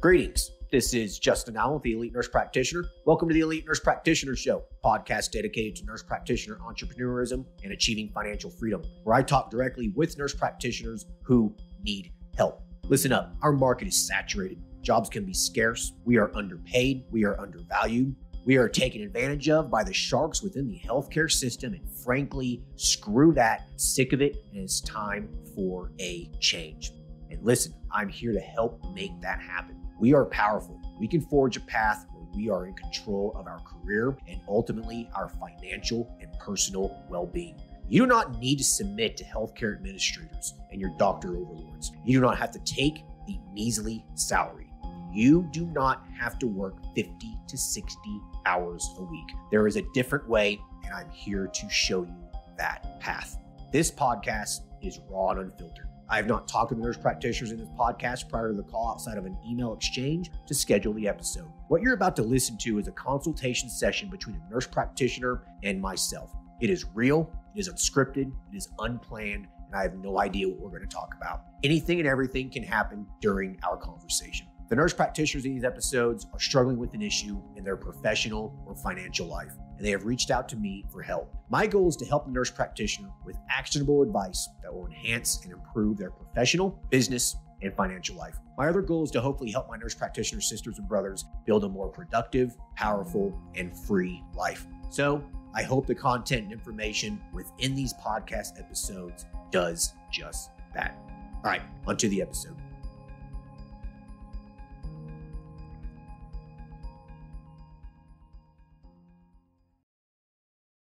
Greetings. This is Justin Allen, the Elite Nurse Practitioner. Welcome to the Elite Nurse Practitioner Show, a podcast dedicated to nurse practitioner entrepreneurism and achieving financial freedom, where I talk directly with nurse practitioners who need help. Listen up, our market is saturated. Jobs can be scarce. We are underpaid. We are undervalued. We are taken advantage of by the sharks within the healthcare system, and frankly, screw that. Sick of it, and it's time for a change. And listen, I'm here to help make that happen. We are powerful. We can forge a path where we are in control of our career and ultimately our financial and personal well-being. You do not need to submit to healthcare administrators and your doctor overlords. You do not have to take the measly salary. You do not have to work 50 to 60 hours a week. There is a different way, and I'm here to show you that path. This podcast is raw and unfiltered. I have not talked with the nurse practitioners in this podcast prior to the call outside of an email exchange to schedule the episode. What you're about to listen to is a consultation session between a nurse practitioner and myself. It is real, it is unscripted, it is unplanned, and I have no idea what we're going to talk about. Anything and everything can happen during our conversation. The nurse practitioners in these episodes are struggling with an issue in their professional or financial life, and they have reached out to me for help. My goal is to help the nurse practitioner with actionable advice that will enhance and improve their professional, business, and financial life. My other goal is to hopefully help my nurse practitioner sisters and brothers build a more productive, powerful, and free life. So I hope the content and information within these podcast episodes does just that. All right, onto the episode.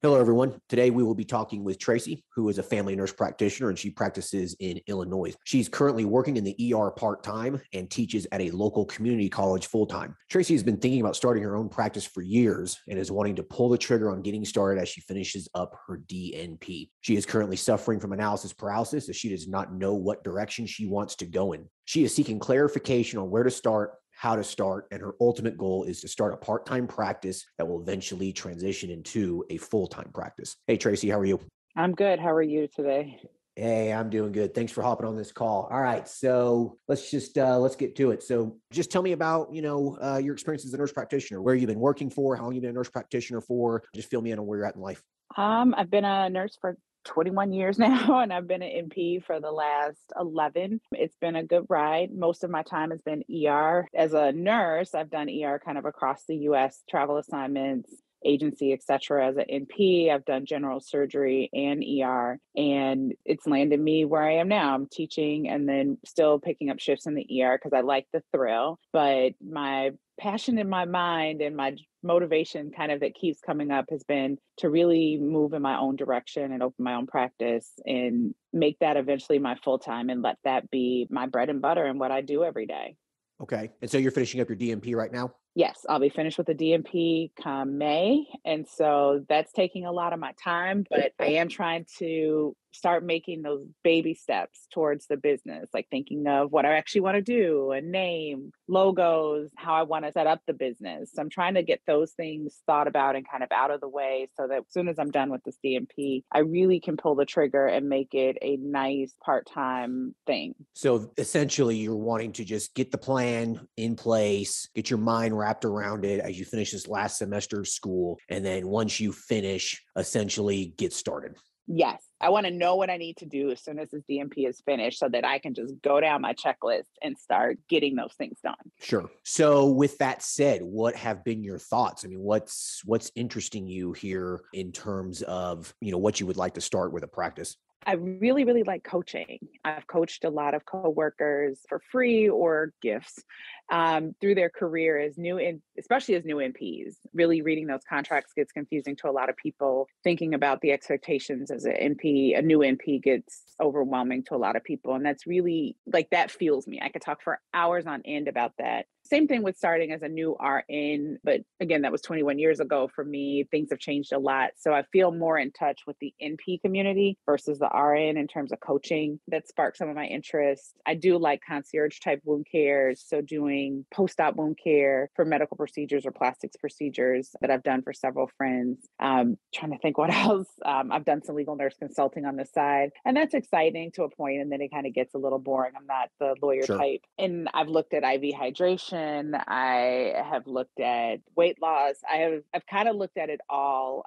Hello, everyone. Today, we will be talking with Tracie, who is a family nurse practitioner, and she practices in Illinois. She's currently working in the ER part-time and teaches at a local community college full-time. Tracie has been thinking about starting her own practice for years and is wanting to pull the trigger on getting started as she finishes up her DNP. She is currently suffering from analysis paralysis, as she does not know what direction she wants to go in. She is seeking clarification on where to start, how to start, and her ultimate goal is to start a part-time practice that will eventually transition into a full-time practice. Hey, Tracie, how are you? I'm good. How are you today? Hey, I'm doing good. Thanks for hopping on this call. All right, so let's get to it. So just tell me about, your experience as a nurse practitioner, where you've been working for, how long you've been a nurse practitioner for. Just fill me in on where you're at in life. I've been a nurse for 21 years now, and I've been an NP for the last 11. It's been a good ride. Most of my time has been ER. As a nurse, I've done ER kind of across the U.S., travel assignments, agency, et cetera. As an NP, I've done general surgery and ER, and it's landed me where I am now. I'm teaching and then still picking up shifts in the ER because I like the thrill, but my passion in my mind and my motivation kind of that keeps coming up has been to really move in my own direction and open my own practice and make that eventually my full-time and let that be my bread and butter and what I do every day. Okay. And so you're finishing up your DNP right now? Yes, I'll be finished with the DNP come May. And so that's taking a lot of my time, but I am trying to start making those baby steps towards the business, like thinking of what I actually want to do, a name, logos, how I want to set up the business. So I'm trying to get those things thought about and kind of out of the way so that as soon as I'm done with this DNP, I really can pull the trigger and make it a nice part-time thing. So essentially you're wanting to just get the plan in place, get your mind wrapped around it as you finish this last semester of school. And then once you finish, essentially get started. Yes. I want to know what I need to do as soon as this DNP is finished so that I can just go down my checklist and start getting those things done. Sure. So with that said, what have been your thoughts? I mean, what's interesting you here in terms of, what you would like to start with a practice? I really, really like coaching. I've coached a lot of coworkers for free or gifts through their career especially as new NPs. Really reading those contracts gets confusing to a lot of people. Thinking about the expectations as a new NP gets overwhelming to a lot of people. And that's really that fuels me. I could talk for hours on end about that. Same thing with starting as a new RN, but again, that was 21 years ago for me. Things have changed a lot. So I feel more in touch with the NP community versus the RN in terms of coaching. That sparked some of my interest. I do like concierge type wound care. So doing post-op wound care for medical procedures or plastics procedures that I've done for several friends. Trying to think what else. I've done some legal nurse consulting on the side, and that's exciting to a point, and then it kind of gets a little boring. I'm not the lawyer Sure. type. And I've looked at IV hydration nutrition. I have looked at weight loss. I've kind of looked at it all.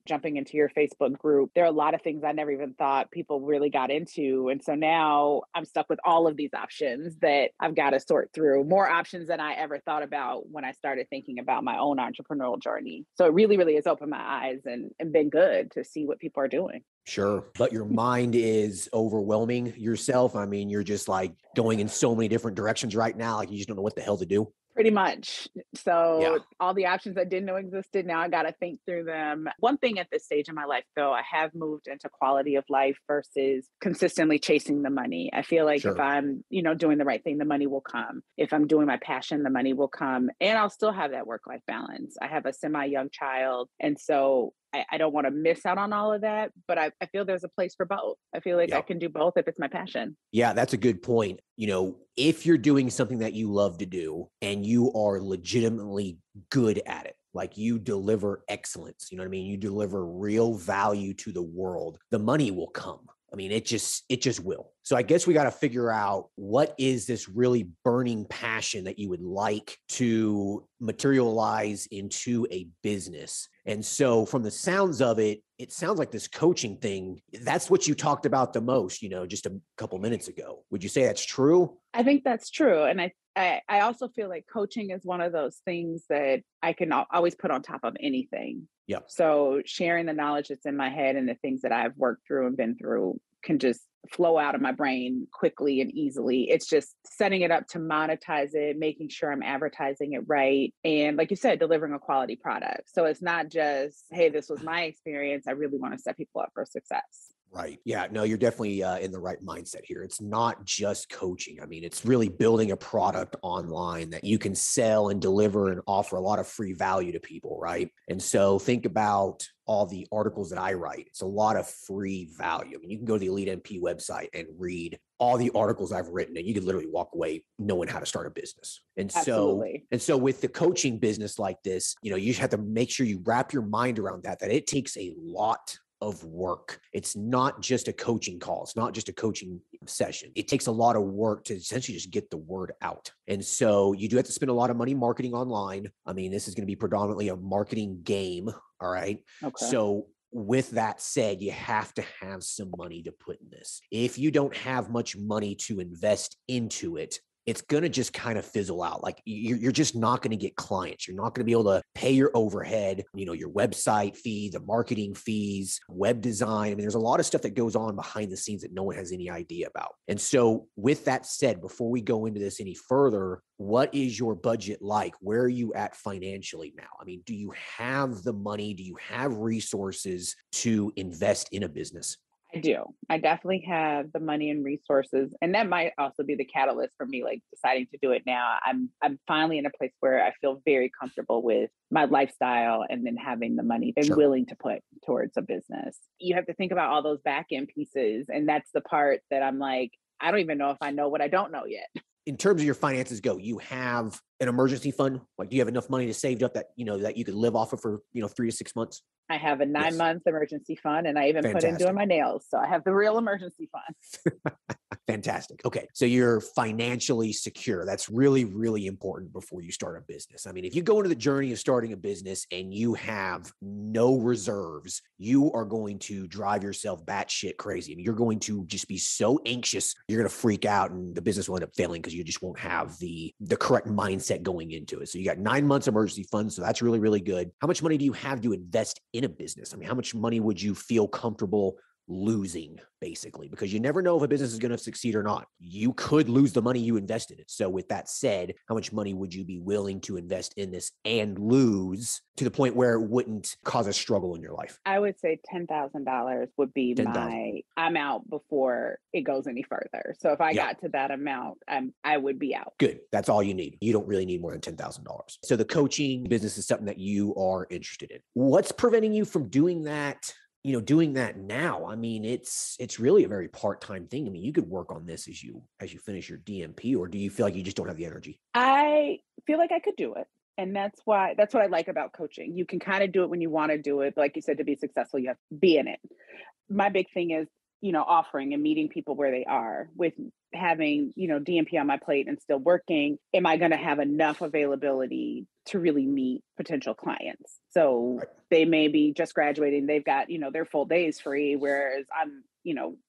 Jumping into your Facebook group, there are a lot of things I never even thought people really got into. And so now I'm stuck with all of these options that I've got to sort through, more options than I ever thought about when I started thinking about my own entrepreneurial journey. So it really, really has opened my eyes and been good to see what people are doing. Sure. But your mind is overwhelming yourself. I mean, you're just like going in so many different directions right now. Like you just don't know what the hell to do. Pretty much. Yeah. So all the options I didn't know existed, now I got to think through them. One thing at this stage in my life, though, I have moved into quality of life versus consistently chasing the money. I feel like if Sure. I'm, doing the right thing, the money will come. If I'm doing my passion, the money will come. And I'll still have that work-life balance. I have a semi-young child. And so I don't want to miss out on all of that, but I feel there's a place for both. I feel like I can do both if it's my passion. Yeah, that's a good point. If you're doing something that you love to do and you are legitimately good at it, like you deliver excellence, you know what I mean? You deliver real value to the world, the money will come. I mean, it just will. So I guess we got to figure out what is this really burning passion that you would like to materialize into a business. And so from the sounds of it, it sounds like this coaching thing, that's what you talked about the most, just a couple minutes ago. Would you say that's true? I think that's true. And I also feel like coaching is one of those things that I can always put on top of anything. Yeah. So sharing the knowledge that's in my head and the things that I've worked through and been through can just flow out of my brain quickly and easily. It's just setting it up to monetize it, making sure I'm advertising it right. And like you said, delivering a quality product. So it's not just, hey, this was my experience. I really want to set people up for success. Right. Yeah. No, you're definitely in the right mindset here. It's not just coaching. I mean, it's really building a product online that you can sell and deliver and offer a lot of free value to people. Right. And so think about all the articles that I write. It's a lot of free value. I mean, you can go to the Elite MP website and read all the articles I've written, and you could literally walk away knowing how to start a business. And Absolutely. so with the coaching business like this, you just have to make sure you wrap your mind around that it takes a lot of work. It's not just a coaching call. It's not just a coaching session. It takes a lot of work to essentially just get the word out. And so you do have to spend a lot of money marketing online. I mean, this is going to be predominantly a marketing game. All right. Okay. So with that said, you have to have some money to put in this. If you don't have much money to invest into it, it's going to just kind of fizzle out. Like you're just not going to get clients. You're not going to be able to pay your overhead, your website fee, the marketing fees, web design. I mean, there's a lot of stuff that goes on behind the scenes that no one has any idea about. And so with that said, before we go into this any further, what is your budget like? Where are you at financially now? I mean, do you have the money? Do you have resources to invest in a business? I do. I definitely have the money and resources. And that might also be the catalyst for me, like deciding to do it now. I'm finally in a place where I feel very comfortable with my lifestyle and then having the money and Sure. willing to put towards a business. You have to think about all those back end pieces. And that's the part that I'm like, I don't even know if I know what I don't know yet. In terms of your finances go, you have an emergency fund? Like, do you have enough money to save up that you could live off of for, 3 to 6 months? I have a 9-month emergency fund, and I even put in Fantastic. doing my nails. So I have the real emergency fund. Fantastic. Okay. So you're financially secure. That's really, really important before you start a business. I mean, if you go into the journey of starting a business and you have no reserves, you are going to drive yourself batshit crazy. I mean, you're going to just be so anxious, you're going to freak out and the business will end up failing because you just won't have the correct mindset going into it. So you got 9 months emergency fund. So that's really, really good. How much money do you have to invest in a business? I mean, how much money would you feel comfortable losing, basically, because you never know if a business is going to succeed or not. You could lose the money you invested in it. So with that said, how much money would you be willing to invest in this and lose to the point where it wouldn't cause a struggle in your life? I would say $10,000 would be 10,000. I'm out before it goes any further. So if I got to that amount, I would be out. Good. That's all you need. You don't really need more than $10,000. So the coaching business is something that you are interested in. What's preventing you from doing that? Doing that now? I mean, it's really a very part-time thing. I mean, you could work on this as you finish your DMP, or do you feel like you just don't have the energy? I feel like I could do it. And that's what I like about coaching. You can kind of do it when you want to do it. But like you said, to be successful, you have to be in it. My big thing is, offering and meeting people where they are with having, DNP on my plate and still working, am I going to have enough availability to really meet potential clients? So they may be just graduating. They've got, their full days free, whereas I'm,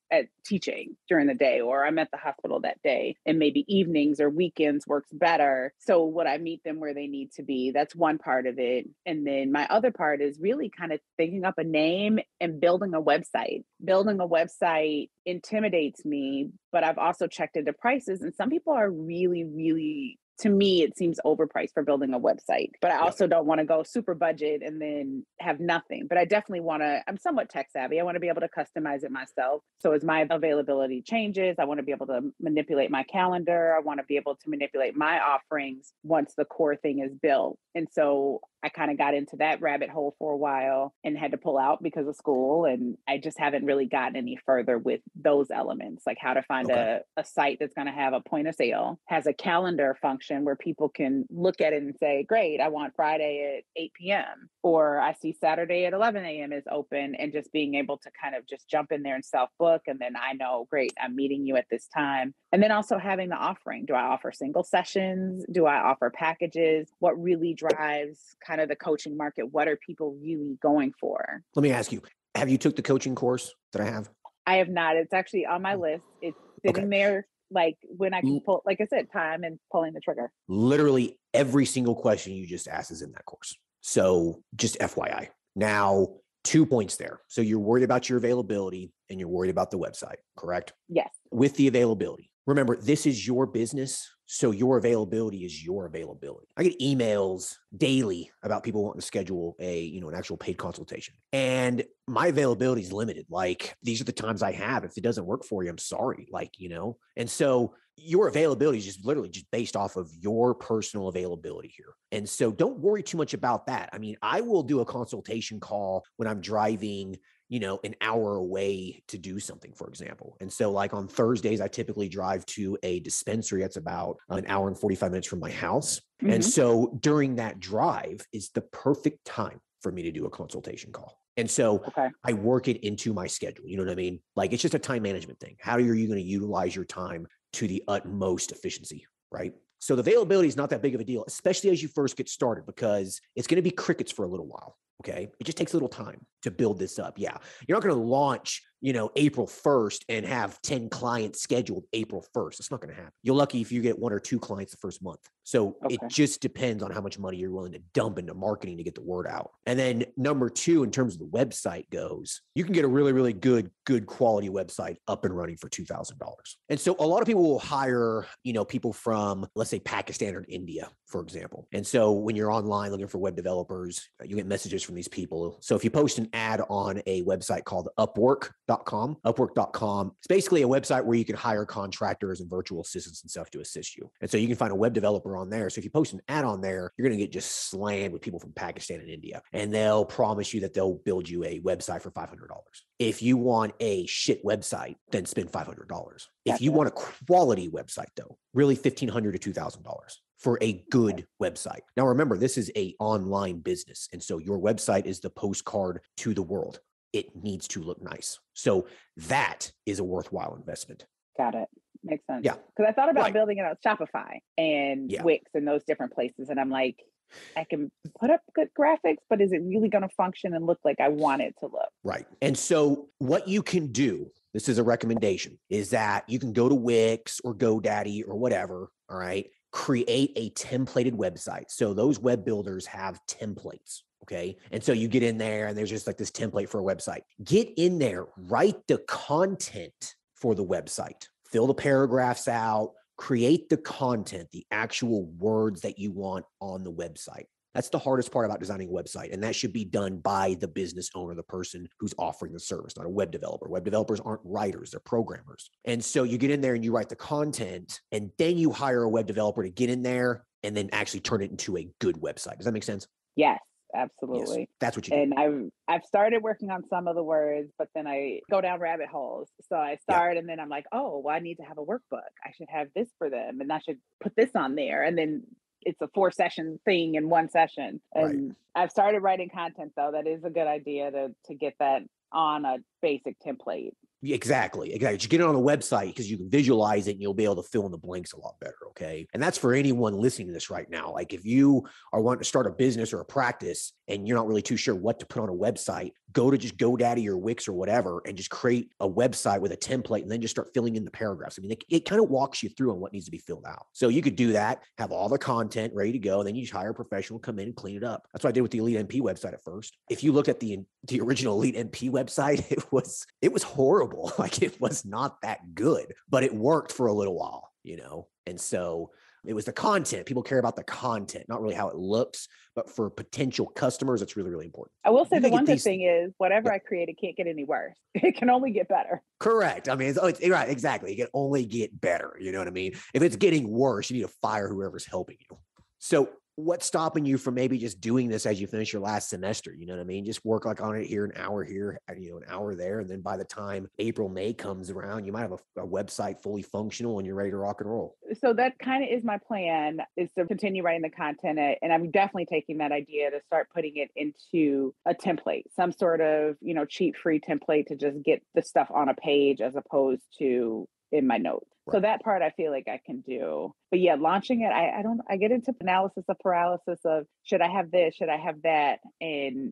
at teaching during the day, or I'm at the hospital that day, and maybe evenings or weekends works better. So would I meet them where they need to be? That's one part of it. And then my other part is really kind of thinking up a name and building a website. Building a website intimidates me, but I've also checked into prices, and some people are really, really, to me, it seems overpriced for building a website, but I also don't want to go super budget and then have nothing. But I definitely I'm somewhat tech savvy. I want to be able to customize it myself. So as my availability changes, I want to be able to manipulate my calendar. I want to be able to manipulate my offerings once the core thing is built. And so I kind of got into that rabbit hole for a while and had to pull out because of school. And I just haven't really gotten any further with those elements, like how to find a site that's going to have a point of sale, has a calendar function where people can look at it and say, great, I want Friday at 8 p.m. Or I see Saturday at 11 a.m. is open, and just being able to kind of just jump in there and self-book. And then I know, great, I'm meeting you at this time. And then also having the offering. Do I offer single sessions? Do I offer packages? What really drives kind of the coaching market? What are people really going for? Let me ask you, have you took the coaching course that I have? I have not. It's actually on my list. It's sitting there, like when I can pull, like I said, time and pulling the trigger. Literally every single question you just asked is in that course. So just FYI. Now, 2 points there. So you're worried about your availability and you're worried about the website, correct? Yes. With the availability, remember, this is your business. So your availability is your availability. I get emails daily about people wanting to schedule an actual paid consultation. And my availability is limited. Like, these are the times I have. If it doesn't work for you, I'm sorry. And so your availability is just literally just based off of your personal availability here. And so don't worry too much about that. I mean, I will do a consultation call when I'm driving an hour away to do something, for example. And so like on Thursdays, I typically drive to a dispensary that's about an hour and 45 minutes from my house. Mm-hmm. And so during that drive is the perfect time for me to do a consultation call. And so I work it into my schedule. You know what I mean? Like, it's just a time management thing. How are you going to utilize your time to the utmost efficiency, right? So the availability is not that big of a deal, especially as you first get started, because it's going to be crickets for a little while. Okay. It just takes a little time to build this up. Yeah. You're not going to launch, April 1st and have 10 clients scheduled April 1st. It's not going to happen. You're lucky if you get 1 or 2 clients the first month. So it just depends on how much money you're willing to dump into marketing to get the word out. And then number 2, in terms of the website goes, you can get a really, really good quality website up and running for $2,000. And so a lot of people will hire, people from, let's say, Pakistan or India, for example. And so when you're online looking for web developers, you get messages from these people. So if you post an ad on a website called Upwork.com, it's basically a website where you can hire contractors and virtual assistants and stuff to assist you. And so you can find a web developer on there. So if you post an ad on there, you're going to get just slammed with people from Pakistan and India, and they'll promise you that they'll build you a website for $500. If you want a shit website, then spend $500. If you want a quality website, though, really $1,500 to $2,000 for a good website. Now, remember, this is an online business. And so your website is the postcard to the world. It needs to look nice. So that is a worthwhile investment. Got it. Makes sense. Yeah. Because I thought about building it on Shopify and Wix and those different places. And I'm like, I can put up good graphics, but is it really going to function and look like I want it to look? Right. And so what you can do, this is a recommendation, is that you can go to Wix or GoDaddy or whatever. All right. Create a templated website. So those web builders have templates. Okay. And so you get in there and there's just like this template for a website. Get in there, write the content for the website, fill the paragraphs out, create the content, the actual words that you want on the website. That's the hardest part about designing a website. And that should be done by the business owner, the person who's offering the service, not a web developer. Web developers aren't writers, they're programmers. And so you get in there and you write the content, and then you hire a web developer to get in there and then actually turn it into a good website. Does that make sense? Yes, absolutely. Yes, that's what you do. And I've started working on some of the words, but then I go down rabbit holes. So I start and then I'm like, oh, well, I need to have a workbook. I should have this for them, and I should put this on there. And then it's a 4-session thing in 1 session. And I've started writing content, though. That is a good idea to get that on a basic template. Exactly. Just get it on the website because you can visualize it and you'll be able to fill in the blanks a lot better. Okay. And that's for anyone listening to this right now. Like if you are wanting to start a business or a practice and you're not really too sure what to put on a website, go to just GoDaddy or Wix or whatever and just create a website with a template and then just start filling in the paragraphs. I mean, it kind of walks you through on what needs to be filled out. So you could do that, have all the content ready to go, and then you just hire a professional, come in and clean it up. That's what I did with the Elite NP website at first. If you looked at the original Elite NP website, it was horrible. Like it was not that good, but it worked for a little while, And so it was the content. People care about the content, not really how it looks, but for potential customers, it's really, really important. I will say the one good thing is whatever I create, it can't get any worse. It can only get better. Correct. I mean, it's right. Exactly. It can only get better. You know what I mean? If it's getting worse, you need to fire whoever's helping you. So what's stopping you from maybe just doing this as you finish your last semester? You know what I mean? Just work like on it here, an hour here, an hour there. And then by the time April, May comes around, you might have a website fully functional and you're ready to rock and roll. So that kind of is my plan, is to continue writing the content. And I'm definitely taking that idea to start putting it into a template, some sort of, cheat free template to just get the stuff on a page as opposed to in my notes. Right. So that part I feel like I can do. But yeah, launching it, I get into analysis of paralysis of should I have this, should I have that? And,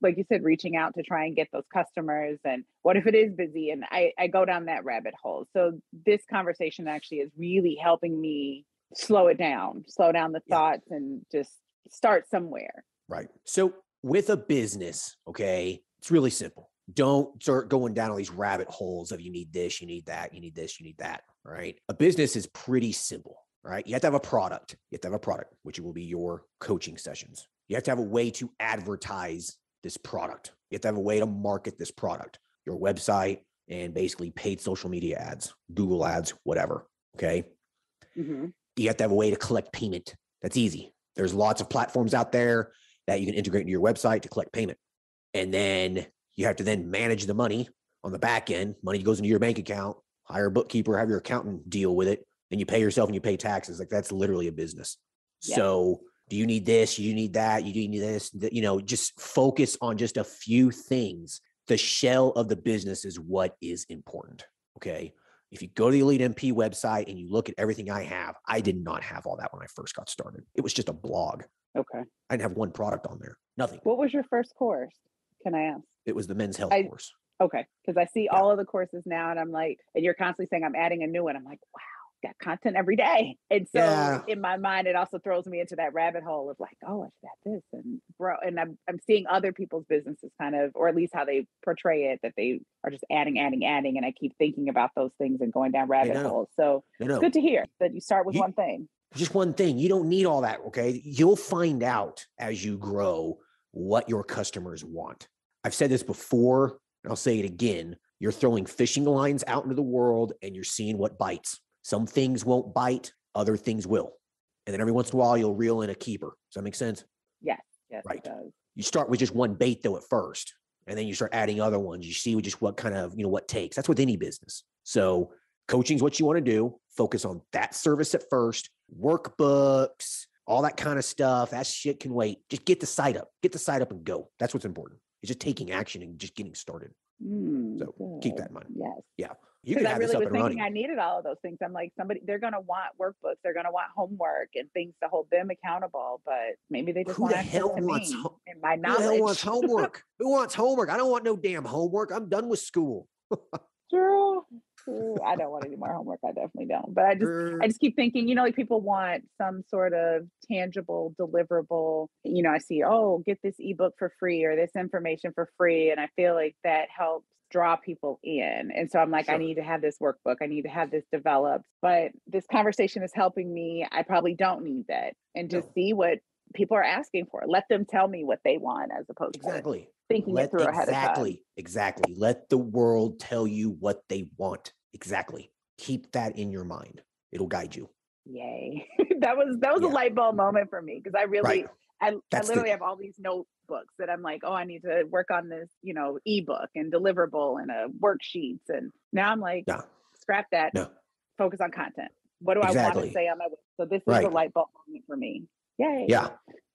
like you said, reaching out to try and get those customers. And what if it is busy? And I go down that rabbit hole. So this conversation actually is really helping me slow down the thoughts and just start somewhere. Right. So with a business, okay, it's really simple. Don't start going down all these rabbit holes of you need this, you need that, you need this, you need that. All right. A business is pretty simple, right? You have to have a product. You have to have a product, which will be your coaching sessions. You have to have a way to advertise this product. You have to have a way to market this product, your website, and basically paid social media ads, Google ads, whatever. Okay. Mm-hmm. You have to have a way to collect payment. That's easy. There's lots of platforms out there that you can integrate into your website to collect payment. And then you have to then manage the money on the back end. Money goes into your bank account, hire a bookkeeper, have your accountant deal with it. Then you pay yourself and you pay taxes. Like that's literally a business. Yeah. So do you need this? You need that? You need this? Just focus on just a few things. The shell of the business is what is important. Okay. If you go to the Elite MP website and you look at everything I have, I did not have all that when I first got started. It was just a blog. Okay. I didn't have one product on there. Nothing. What was your first course? Can I ask? It was the men's health course. Okay. Because I see all of the courses now and I'm like, and you're constantly saying I'm adding a new one. I'm like, wow, got content every day. And so in my mind, it also throws me into that rabbit hole of like, oh, I should have this and bro. And I'm seeing other people's businesses kind of, or at least how they portray it, that they are just adding. And I keep thinking about those things and going down rabbit holes. So it's good to hear that you start with one thing. Just one thing. You don't need all that. Okay. You'll find out as you grow what your customers want. I've said this before, and I'll say it again. You're throwing fishing lines out into the world and you're seeing what bites. Some things won't bite, other things will. And then every once in a while, you'll reel in a keeper. Does that make sense? Yes, right. It does. You start with just one bait though at first, and then you start adding other ones. You see just what kind of, what takes. That's with any business. So coaching is what you want to do. Focus on that service at first. Workbooks, all that kind of stuff. That shit can wait. Just get the site up. Get the site up and go. That's what's important. It's just taking action and just getting started. So good. Keep that in mind. Yes. Yeah. You can have this up and running. I needed all of those things. I'm like, they're going to want workbooks. They're going to want homework and things to hold them accountable. But maybe they just want access to me and my knowledge. Who the hell wants homework? Who wants homework? I don't want no damn homework. I'm done with school. True. I don't want any more homework. I definitely don't. But I just keep thinking, like people want some sort of tangible, deliverable, I see, get this ebook for free or this information for free. And I feel like that helps draw people in. And so I'm like, I need to have this workbook. I need to have this developed. But this conversation is helping me. I probably don't need that. And just see what people are asking for. Let them tell me what they want as opposed to thinking it through ahead of time. Exactly. Let the world tell you what they want. Exactly. Keep that in your mind. It'll guide you. Yay. That was a light bulb moment for me because I really, I literally have all these notebooks that I'm like, I need to work on this, ebook and deliverable and worksheets. And now I'm like, scrap that, focus on content. What do I want to say on my website? So this is a light bulb moment for me. Yay. Yeah.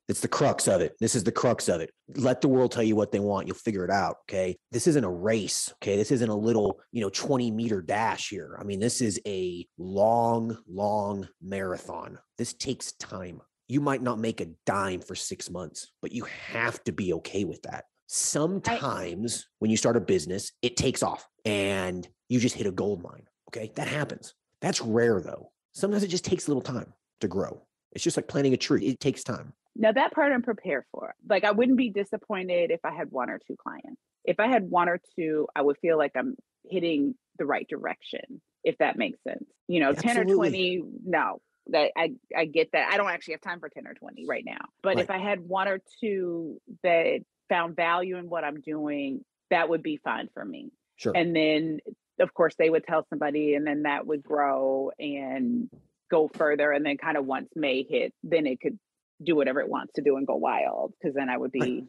It's the crux of it. This is the crux of it. Let the world tell you what they want. You'll figure it out. Okay. This isn't a race. Okay. This isn't a little, 20-meter dash here. I mean, this is a long, long marathon. This takes time. You might not make a dime for 6 months, but you have to be okay with that. Sometimes when you start a business, it takes off and you just hit a gold mine. Okay. That happens. That's rare though. Sometimes it just takes a little time to grow. It's just like planting a tree. It takes time. Now that part I'm prepared for. Like I wouldn't be disappointed if I had one or two clients. If I had one or two, I would feel like I'm hitting the right direction, if that makes sense. 10 Absolutely. or 20, no. That I get that. I don't actually have time for 10 or 20 right now. But Right. if I had one or two that found value in what I'm doing, that would be fine for me. Sure. And then of course they would tell somebody and then that would grow and go further. And then kind of once May hit, then it could do whatever it wants to do and go wild, because then I would be,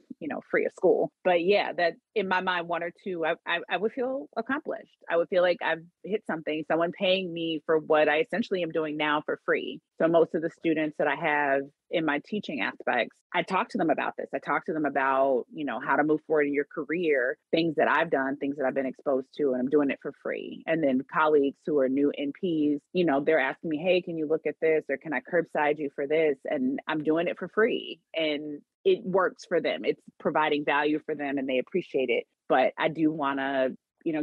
free of school. But yeah, that in my mind, one or two, I would feel accomplished. I would feel like I've hit something, someone paying me for what I essentially am doing now for free. So most of the students that I have in my teaching aspects, I talk to them about this. I talk to them about, how to move forward in your career, things that I've done, things that I've been exposed to, and I'm doing it for free. And then colleagues who are new NPs, they're asking me, hey, can you look at this? Or can I curbside you for this? And I'm doing it for free. And it works for them. It's providing value for them and they appreciate it. But I do want to,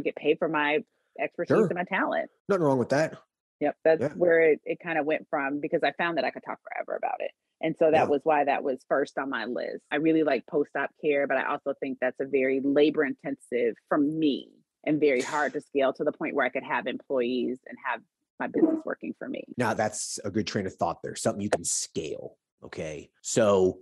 get paid for my expertise and my talent. Nothing wrong with that. Yep. That's where it kind of went from, because I found that I could talk forever about it. And so that was why that was first on my list. I really like post-op care, but I also think that's a very labor intensive for me and very hard to scale to the point where I could have employees and have my business working for me. Now that's a good train of thought there. Something you can scale. Okay. So,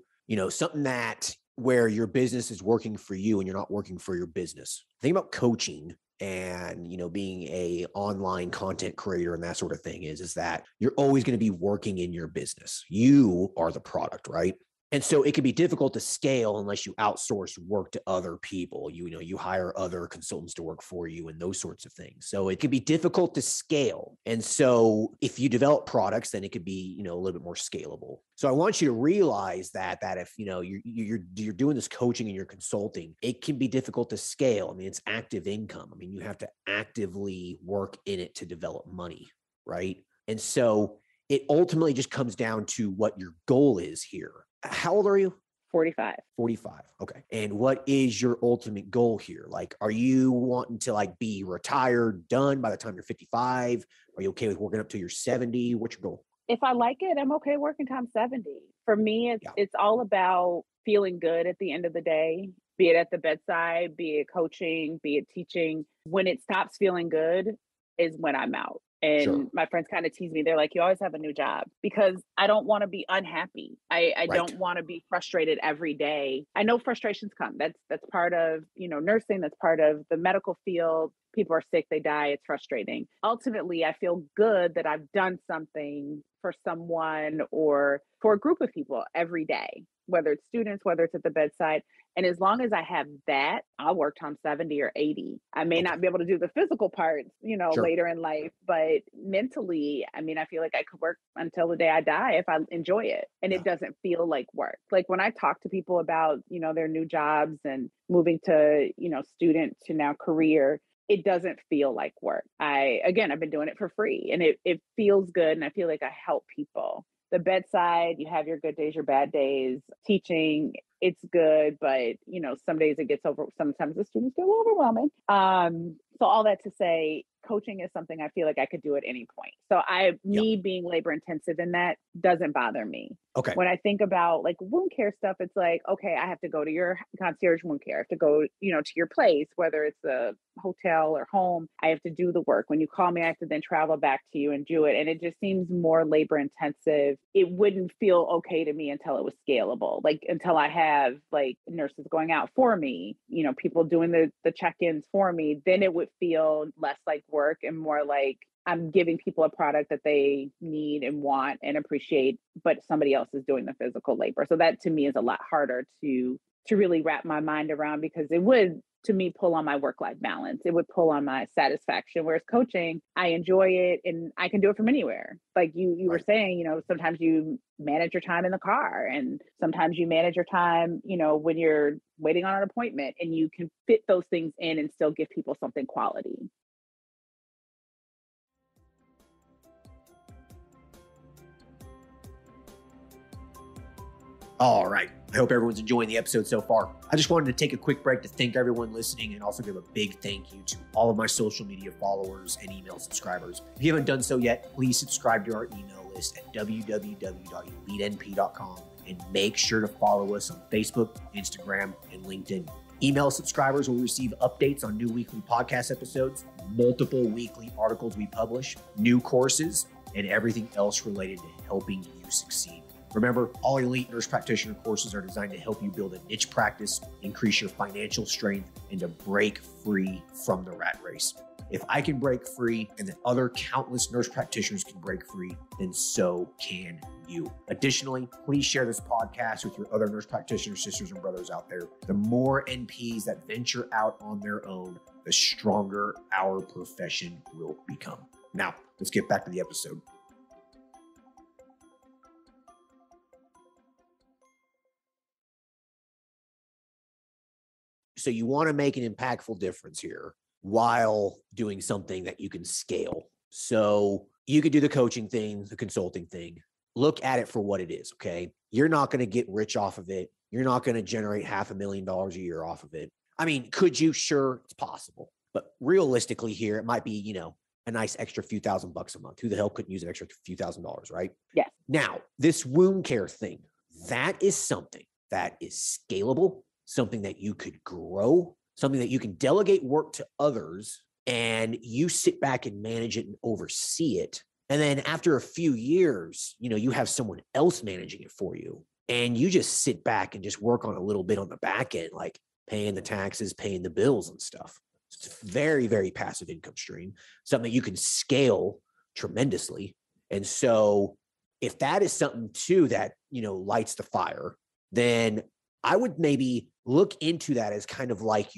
something that where your business is working for you and you're not working for your business. Think about coaching and, being a online content creator and that sort of thing is that you're always going to be working in your business. You are the product, right? And so it can be difficult to scale unless you outsource work to other people. You hire other consultants to work for you and those sorts of things. So it can be difficult to scale. And so if you develop products, then it could be, a little bit more scalable. So I want you to realize that if, you're doing this coaching and you're consulting, it can be difficult to scale. I mean, it's active income. I mean, you have to actively work in it to develop money, right? And so it ultimately just comes down to what your goal is here. How old are you? 45. 45. Okay. And what is your ultimate goal here? Like, are you wanting to be retired, done by the time you're 55? Are you okay with working up to your 70? What's your goal? If I like it, I'm okay working till I'm 70. For me, it's all about feeling good at the end of the day, be it at the bedside, be it coaching, be it teaching. When it stops feeling good is when I'm out. And my friends kind of tease me. They're like, you always have a new job, because I don't want to be unhappy. I don't want to be frustrated every day. I know frustrations come. That's part of, nursing. That's part of the medical field. People are sick, they die. It's frustrating. Ultimately, I feel good that I've done something for someone or for a group of people every day, whether it's students, whether it's at the bedside. And as long as I have that, I'll work till I'm 70 or 80. I may not be able to do the physical parts, later in life, but mentally, I mean, I feel like I could work until the day I die if I enjoy it. And it doesn't feel like work. Like when I talk to people about, their new jobs and moving to, student to now career, it doesn't feel like work. I've been doing it for free and it feels good. And I feel like I help people. The bedside, you have your good days, your bad days. Teaching, it's good, but some days it gets sometimes the students get overwhelming. So all that to say, coaching is something I feel like I could do at any point. So me being labor intensive in that doesn't bother me. Okay. When I think about like wound care stuff, it's like, okay, I have to go to your concierge wound care. I have to go, to your place, whether it's a hotel or home. I have to do the work. When you call me, I have to then travel back to you and do it. And it just seems more labor intensive. It wouldn't feel okay to me until it was scalable. Like until I have like nurses going out for me, people doing the check-ins for me, then it would feel less like work and more like I'm giving people a product that they need and want and appreciate, but somebody else is doing the physical labor. So that to me is a lot harder to really wrap my mind around, because it would to me, pull on my work-life balance. It would pull on my satisfaction. Whereas coaching, I enjoy it and I can do it from anywhere. Like you were saying, sometimes you manage your time in the car and sometimes you manage your time, when you're waiting on an appointment, and you can fit those things in and still give people something quality. All right. I hope everyone's enjoying the episode so far. I just wanted to take a quick break to thank everyone listening and also give a big thank you to all of my social media followers and email subscribers. If you haven't done so yet, please subscribe to our email list at www.elitenp.com and make sure to follow us on Facebook, Instagram, and LinkedIn. Email subscribers will receive updates on new weekly podcast episodes, multiple weekly articles we publish, new courses, and everything else related to helping you succeed. Remember, all Elite Nurse Practitioner courses are designed to help you build a niche practice, increase your financial strength, and to break free from the rat race. If I can break free and the other countless nurse practitioners can break free, then so can you. Additionally, please share this podcast with your other nurse practitioner sisters and brothers out there. The more NPs that venture out on their own, the stronger our profession will become. Now, let's get back to the episode. So you want to make an impactful difference here while doing something that you can scale. So you could do the coaching thing, the consulting thing. Look at it for what it is, okay? You're not going to get rich off of it. You're not going to generate $500,000 a year off of it. I mean, could you? Sure, it's possible. But realistically here, it might be, a nice extra few $1,000s a month. Who the hell couldn't use an extra few $1,000s, right? Yeah. Now, this wound care thing, that is something that is scalable, something that you could grow, something that you can delegate work to others, and you sit back and manage it and oversee it. And then after a few years, you have someone else managing it for you. And you just sit back and just work on a little bit on the back end, like paying the taxes, paying the bills and stuff. It's a very, very passive income stream, something that you can scale tremendously. And so if that is something too that, lights the fire, then I would maybe look into that as kind of like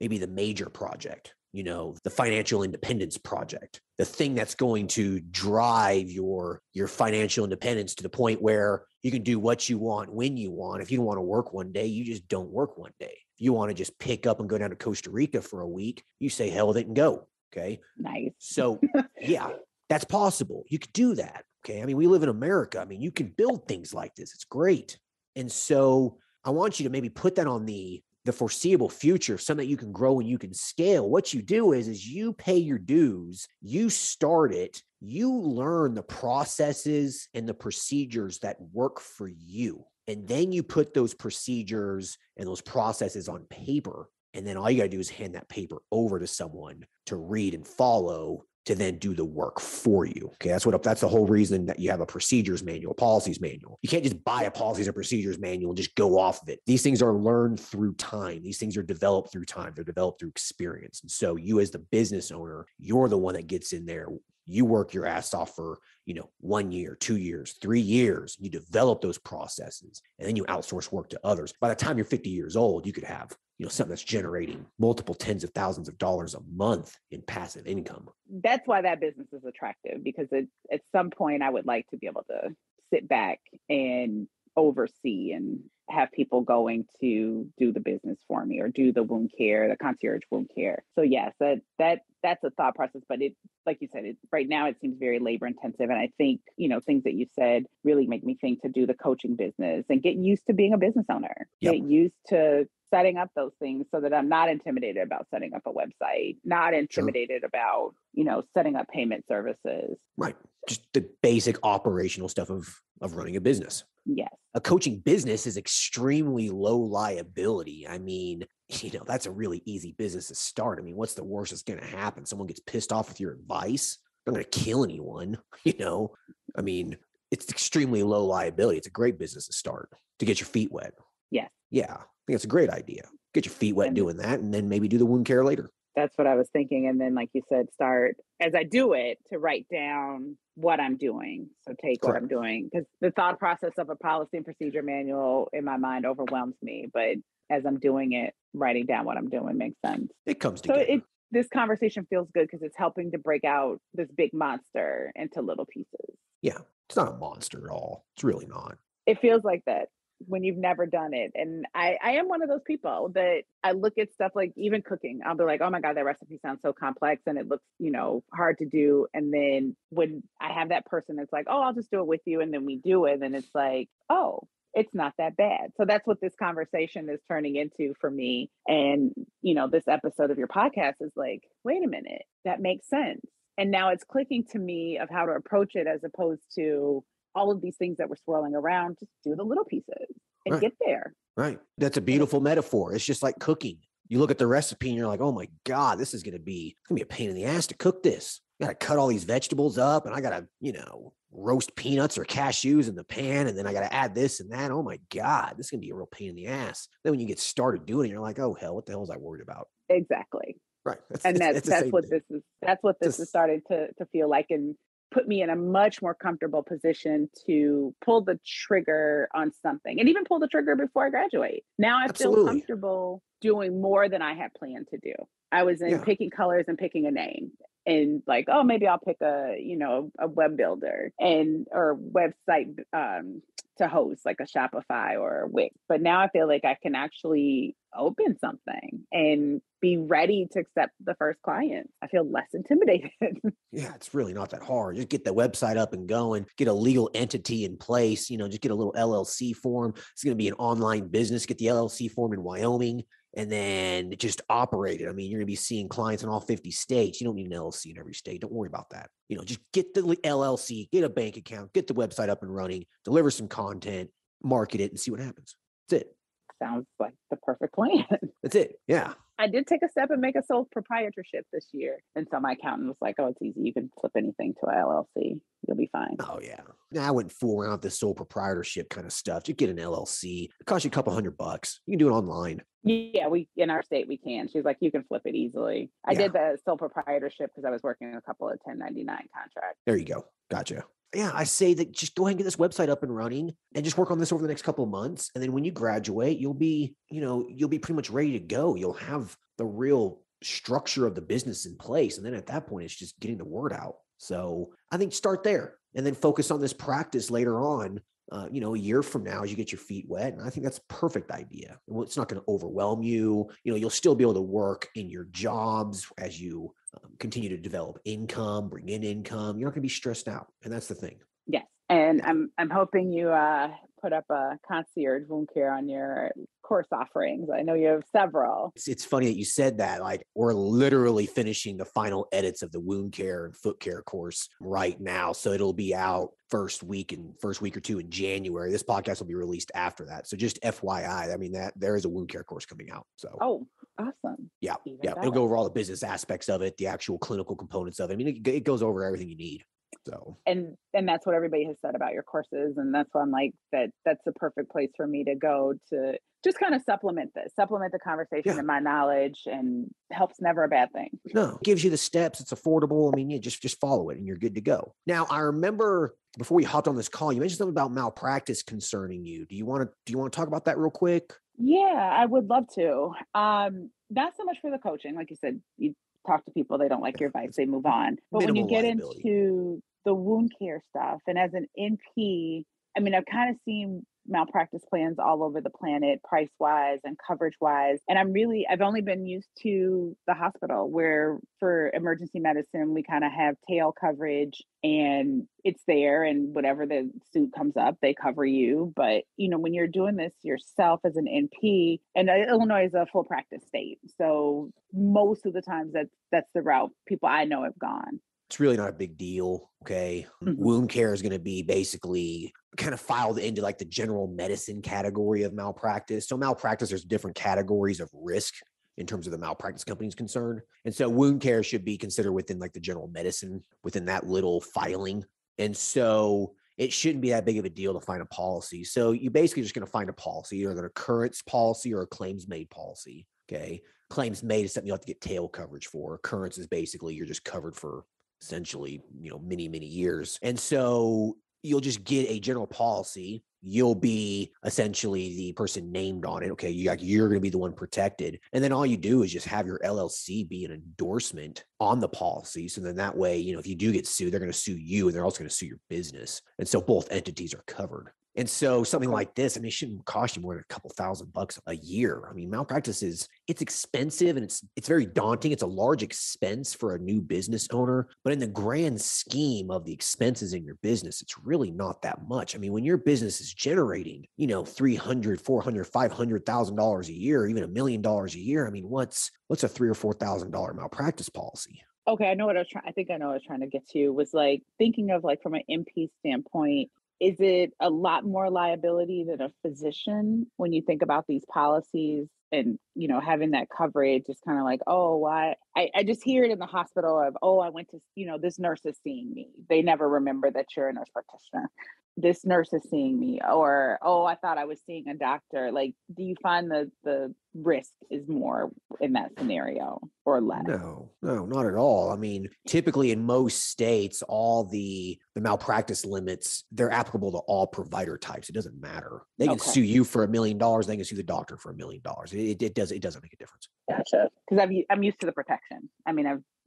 maybe the major project, the financial independence project, the thing that's going to drive your financial independence to the point where you can do what you want when you want. If you don't want to work one day, you just don't work one day. If you want to just pick up and go down to Costa Rica for a week, you say hell with it and go. Okay. Nice. So yeah, that's possible. You could do that. Okay. I mean, we live in America. I mean, you can build things like this. It's great. And so I want you to maybe put that on the foreseeable future, something that you can grow and you can scale. What you do is you pay your dues, you start it, you learn the processes and the procedures that work for you. And then you put those procedures and those processes on paper. And then all you got to do is hand that paper over to someone to read and follow, to then do the work for you. Okay. That's the whole reason that you have a procedures manual, policies manual. You can't just buy a policies and procedures manual and just go off of it. These things are learned through time. These things are developed through time. They're developed through experience. And so you as the business owner, you're the one that gets in there. You work your ass off for, 1 year, 2 years, 3 years. You develop those processes and then you outsource work to others. By the time you're 50 years old, you could have, something that's generating multiple tens of thousands of dollars a month in passive income. That's why that business is attractive, because at some point I would like to be able to sit back and oversee and have people going to do the business for me or do the wound care, the concierge wound care. So yes, that's a thought process, but it, like you said, right now it seems very labor intensive. And I think, things that you said really make me think to do the coaching business and get used to being a business owner, Get used to setting up those things so that I'm not intimidated about setting up a website, not intimidated about, setting up payment services. Right. Just the basic operational stuff of running a business. Yes. A coaching business is extremely low liability. I mean, that's a really easy business to start. I mean, what's the worst that's going to happen? Someone gets pissed off with your advice. They're not going to kill anyone, I mean, it's extremely low liability. It's a great business to start, to get your feet wet. Yes. Yeah. I think it's a great idea. Get your feet wet doing that and then maybe do the wound care later. That's what I was thinking. And then, like you said, start as I do it to write down what I'm doing. So take what I'm Correct. doing, because the thought process of a policy and procedure manual in my mind overwhelms me. But as I'm doing it, writing down what I'm doing makes sense. It comes So together. this conversation feels good because it's helping to break out this big monster into little pieces. Yeah. It's not a monster at all. It's really not. It feels like that when you've never done it. And I am one of those people that I look at stuff like even cooking. I'll be like, oh my God, that recipe sounds so complex and it looks, hard to do. And then when I have that person that's like, oh, I'll just do it with you. And then we do it. And it's like, oh, it's not that bad. So that's what this conversation is turning into for me. And, this episode of your podcast is like, wait a minute, that makes sense. And now it's clicking to me of how to approach it as opposed to all of these things that we're swirling around. Just do the little pieces and Right. get there. Right. That's a beautiful metaphor. It's just like cooking. You look at the recipe and you're like, oh my God, this is going to be a pain in the ass to cook this. I got to cut all these vegetables up and I got to, roast peanuts or cashews in the pan. And then I got to add this and that. Oh my God, this is going to be a real pain in the ass. Then when you get started doing it, you're like, oh hell, what the hell was I worried about? Exactly. Right. And it's that's what this is. That's what this is starting to feel like, and put me in a much more comfortable position to pull the trigger on something, and even pull the trigger before I graduate. Now I feel comfortable doing more than I had planned to do. I was in picking colors and picking a name. And like, oh, maybe I'll pick a web builder or website to host, like a Shopify or a Wix. But now I feel like I can actually open something and be ready to accept the first client. I feel less intimidated. Yeah, it's really not that hard. Just get the website up and going, get a legal entity in place, just get a little LLC form. It's going to be an online business. Get the LLC form in Wyoming and then just operate it. I mean, you're going to be seeing clients in all 50 states. You don't need an LLC in every state. Don't worry about that. Just get the LLC, get a bank account, get the website up and running, deliver some content, market it, and see what happens. That's it. Sounds like the perfect plan. That's it. Yeah. I did take a step and make a sole proprietorship this year. And so my accountant was like, oh, it's easy. You can flip anything to a LLC. You'll be fine. Oh, yeah. Now I wouldn't fool around with this sole proprietorship kind of stuff. Just get an LLC. It costs you a couple $100. You can do it online. Yeah, in our state, we can. She's like, you can flip it easily. I did the sole proprietorship because I was working a couple of 1099 contracts. There you go. Gotcha. Yeah, I say that just go ahead and get this website up and running and just work on this over the next couple of months. And then when you graduate, you'll be pretty much ready to go. You'll have the real structure of the business in place. And then at that point, it's just getting the word out. So I think start there and then focus on this practice later on, a year from now as you get your feet wet. And I think that's a perfect idea. It's not going to overwhelm you. You'll still be able to work in your jobs as you continue to develop income, bring in income. You're not going to be stressed out. And that's the thing. Yes. And I'm hoping you put up a concierge wound care on your course offerings. I know you have several. It's funny that you said that. Like, we're literally finishing the final edits of the wound care and foot care course right now. So it'll be out first week or two in January. This podcast will be released after that. So just FYI, I mean, that there is a wound care course coming out. So awesome. Yeah. Even Yeah. better. It'll go over all the business aspects of it, the actual clinical components of it. I mean, it goes over everything you need. So, and that's what everybody has said about your courses. And that's why I'm like, that's the perfect place for me to go to just kind of supplement the conversation and my knowledge, and help's never a bad thing. No, it gives you the steps. It's affordable. I mean, you just follow it and you're good to go. Now, I remember before we hopped on this call, you mentioned something about malpractice concerning you. Do you want to talk about that real quick? Yeah, I would love to. Not so much for the coaching. Like you said, you talk to people, they don't like your advice, they move on. But when you get into the wound care stuff, and as an NP, I mean, I've kind of seen malpractice plans all over the planet, price wise and coverage wise. And I've only been used to the hospital, where for emergency medicine, we kind of have tail coverage and it's there, and whatever the suit comes up, they cover you. But, when you're doing this yourself as an NP, and Illinois is a full practice state. So most of the times that's the route people I know have gone. It's really not a big deal. Okay. Mm-hmm. Wound care is going to be basically kind of filed into like the general medicine category of malpractice. So malpractice, there's different categories of risk in terms of the malpractice company is concerned. And so wound care should be considered within like the general medicine, within that little filing. And so it shouldn't be that big of a deal to find a policy. So you basically just going to find a policy, either an occurrence policy or a claims made policy. Okay. Claims made is something you have to get tail coverage for. Occurrence is basically you're just covered for essentially, many, many years. And so you'll just get a general policy. You'll be essentially the person named on it. Okay. You're going to be the one protected. And then all you do is just have your LLC be an endorsement on the policy. So then that way, if you do get sued, they're going to sue you and they're also going to sue your business. And so both entities are covered. And so something like this, it shouldn't cost you more than a couple $1,000 a year. Malpractice it's expensive and it's very daunting. It's a large expense for a new business owner, but in the grand scheme of the expenses in your business, it's really not that much. When your business is generating, $300,000, $400,000, $500,000 a year, even $1 million a year. What's a $3,000 or $4,000 malpractice policy? Okay. I know what I think I know what I was trying to get to was like thinking of like from an MP standpoint. Is it a lot more liability than a physician when you think about these policies and, having that coverage is kind of like, oh, why? I just hear it in the hospital of, oh, I went to, this nurse is seeing me. They never remember that you're a nurse practitioner. This nurse is seeing me, or, oh, I thought I was seeing a doctor. Like, do you find the risk is more in that scenario or less? No, not at all. Typically in most states, all the malpractice limits, they're applicable to all provider types. It doesn't matter. They can sue you for $1 million. They can sue the doctor for $1 million. It doesn't make a difference. Gotcha. Because I'm used to the protection. I've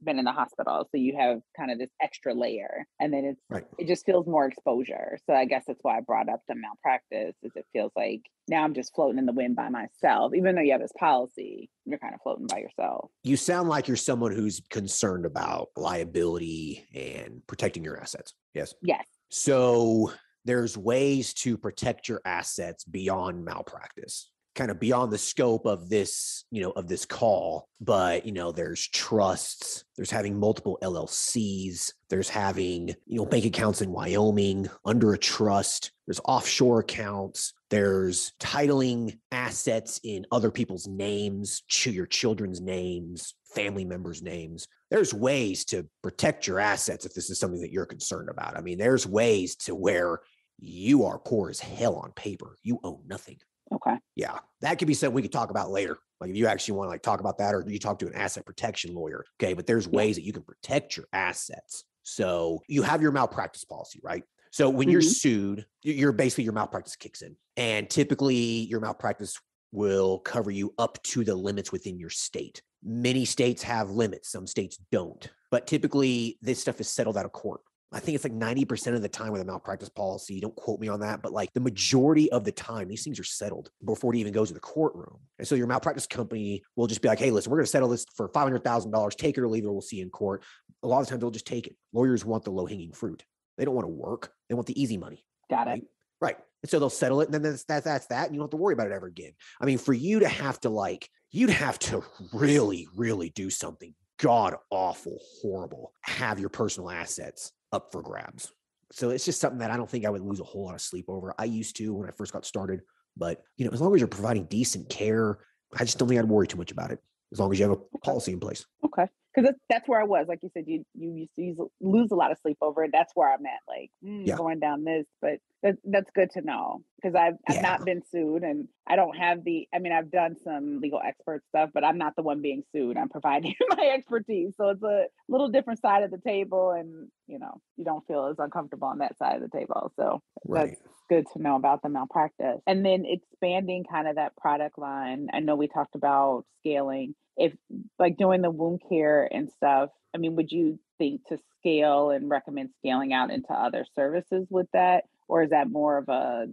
been in the hospital, so you have kind of this extra layer, and then it just feels more exposure. So I guess that's why I brought up the malpractice, is it feels like now I'm just floating in the wind by myself. Even though you have this policy, you're kind of floating by yourself. You sound like you're someone who's concerned about liability and protecting your assets. Yes. Yes. So there's ways to protect your assets beyond malpractice, kind of beyond the scope of this, of this call. But, there's trusts, there's having multiple LLCs, there's having, bank accounts in Wyoming under a trust, there's offshore accounts, there's titling assets in other people's names, your children's names, family members' names. There's ways to protect your assets if this is something that you're concerned about. There's ways to where you are poor as hell on paper. You own nothing. Okay. Yeah. That could be something we could talk about later. Like if you actually want to talk about that, or you talk to an asset protection lawyer. Okay. But there's ways that you can protect your assets. So you have your malpractice policy, right? So when you're sued, your malpractice kicks in, and typically your malpractice will cover you up to the limits within your state. Many states have limits. Some states don't, but typically this stuff is settled out of court. I think it's like 90% of the time with a malpractice policy. Don't quote me on that, but like the majority of the time, these things are settled before it even goes to the courtroom. And so your malpractice company will just be like, hey, listen, we're going to settle this for $500,000. Take it or leave it. We'll see you in court. A lot of times they'll just take it. Lawyers want the low hanging fruit. They don't want to work. They want the easy money. Got it. Right. And so they'll settle it. And then that's that. And you don't have to worry about it ever again. For you to have to you'd have to really, really do something god awful, horrible, have your personal assets up for grabs. So it's just something that I don't think I would lose a whole lot of sleep over. I used to when I first got started, but as long as you're providing decent care, I just don't think I'd worry too much about it, as long as you have a policy in place. Okay. Because that's where I was. Like you said, you used to lose a lot of sleep over it. That's where I'm at, going down this. But that's good to know, because I've not been sued, and I don't have I've done some legal expert stuff, but I'm not the one being sued. I'm providing my expertise. So it's a little different side of the table, and, you don't feel as uncomfortable on that side of the table. So that's good to know about the malpractice. And then expanding kind of that product line. I know we talked about scaling. If like doing the wound care and stuff, would you think to scale and recommend scaling out into other services with that? Or is that more of a,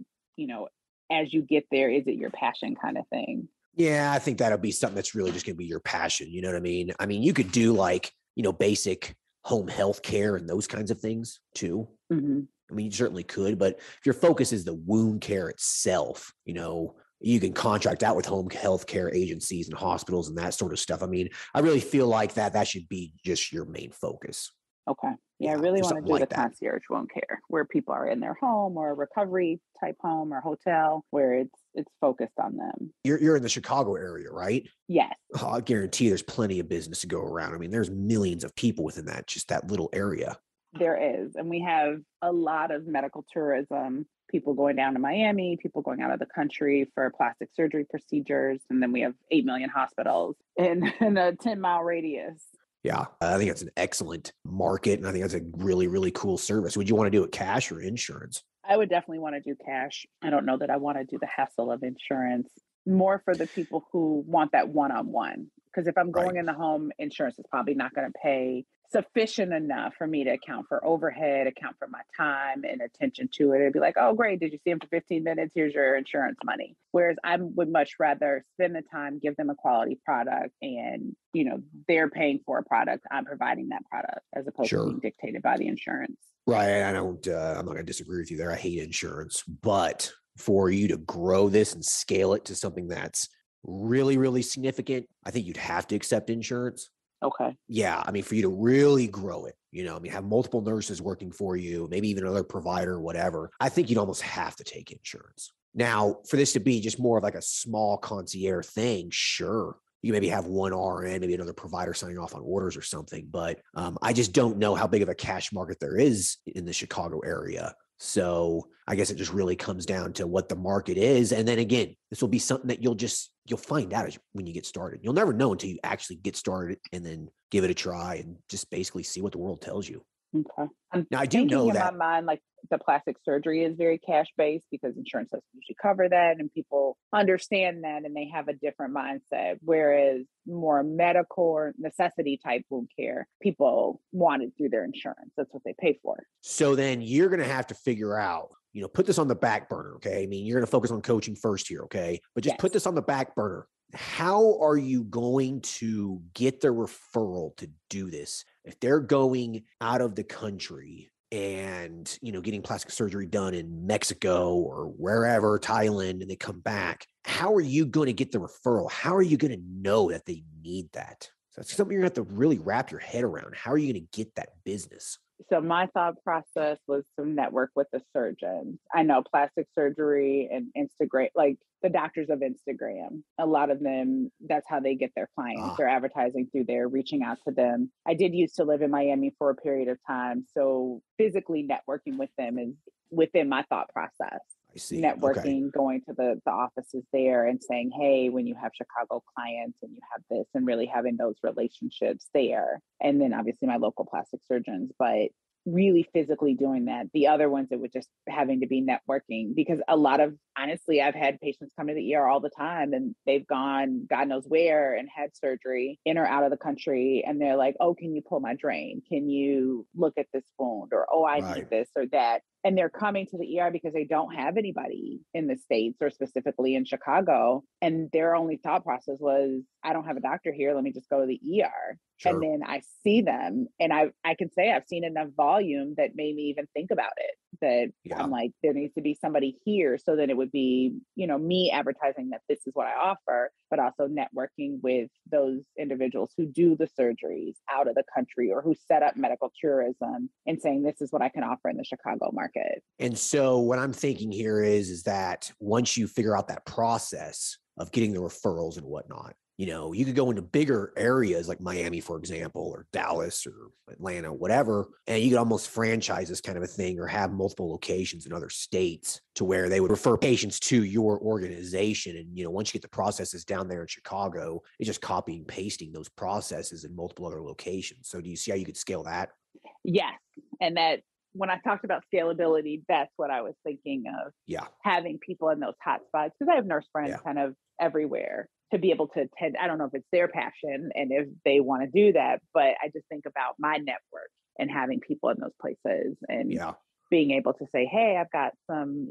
as you get there, is it your passion kind of thing? Yeah, I think that'll be something that's really just going to be your passion. You know what I mean? You could do basic home health care and those kinds of things too. Mm-hmm. You certainly could, but if your focus is the wound care itself, you can contract out with home health care agencies and hospitals and that sort of stuff. I really feel like that should be just your main focus. Okay. Yeah, I really want to do the concierge wound care where people are in their home or a recovery type home or hotel where it's focused on them. You're in the Chicago area, right? Yes. Oh, I guarantee there's plenty of business to go around. There's millions of people within that little area. There is. And we have a lot of medical tourism, people going down to Miami, people going out of the country for plastic surgery procedures. And then we have 8 million hospitals in a 10-mile radius. Yeah, I think that's an excellent market. And I think that's a really, really cool service. Would you want to do it cash or insurance? I would definitely want to do cash. I don't know that I want to do the hassle of insurance, more for the people who want that one-on-one. Because if I'm going in the home, insurance is probably not going to pay sufficient enough for me to account for overhead, account for my time and attention to it. It'd be like, oh, great. Did you see him for 15 minutes? Here's your insurance money. Whereas I would much rather spend the time, give them a quality product, and, they're paying for a product. I'm providing that product as opposed to being dictated by the insurance. Right. I'm not going to disagree with you there. I hate insurance, but for you to grow this and scale it to something that's really, really significant, I think you'd have to accept insurance. Okay. Yeah. I mean, for you to really grow it, have multiple nurses working for you, maybe even another provider, whatever, I think you'd almost have to take insurance. Now, for this to be just more of like a small concierge thing, sure. You maybe have one RN, maybe another provider signing off on orders or something, but I just don't know how big of a cash market there is in the Chicago area. So I guess it just really comes down to what the market is. And then again, this will be something that you'll find out when you get started. You'll never know until you actually get started and then give it a try and just basically see what the world tells you. Okay. Now, I do know that in my mind, like the plastic surgery is very cash based because insurance doesn't usually cover that, and people understand that and they have a different mindset. Whereas more medical or necessity type wound care, people want it through their insurance. That's what they pay for. So then you're going to have to figure out, put this on the back burner. Okay. I mean, you're going to focus on coaching first here. Okay. But just put this on the back burner. How are you going to get the referral to do this? If they're going out of the country and, getting plastic surgery done in Mexico or wherever, Thailand, and they come back, how are you going to get the referral? How are you going to know that they need that? So that's something you're going to have to really wrap your head around. How are you going to get that business? So my thought process was to network with the surgeons. I know plastic surgery and Instagram, like the doctors of Instagram, a lot of them, that's how they get their clients. They're advertising through there, reaching out to them. I did used to live in Miami for a period of time. So physically networking with them is within my thought process. Networking, going to the offices there and saying, hey, when you have Chicago clients and you have this, and really having those relationships there. And then obviously my local plastic surgeons, but really physically doing that. The other ones, it would just having to be networking, because honestly, I've had patients come to the ER all the time and they've gone God knows where and had surgery in or out of the country. And they're like, oh, can you pull my drain? Can you look at this wound? Or, oh, I need this or that. And they're coming to the ER because they don't have anybody in the States or specifically in Chicago. And their only thought process was, I don't have a doctor here. Let me just go to the ER. Sure. And then I see them and I can say I've seen enough volume that made me even think about it. That I'm like, there needs to be somebody here. So then it would be, me advertising that this is what I offer, but also networking with those individuals who do the surgeries out of the country or who set up medical tourism and saying, this is what I can offer in the Chicago market. And so what I'm thinking here is that once you figure out that process of getting the referrals and whatnot, you could go into bigger areas like Miami, for example, or Dallas or Atlanta, whatever, and you could almost franchise this kind of a thing or have multiple locations in other states to where they would refer patients to your organization. And, once you get the processes down there in Chicago, it's just copying and pasting those processes in multiple other locations. So do you see how you could scale that? Yes. And that when I talked about scalability, that's what I was thinking of. Yeah. Having people in those hot spots, because I have nurse friends kind of everywhere, to be able to attend. I don't know if it's their passion and if they want to do that, but I just think about my network and having people in those places and being able to say, hey, I've got some,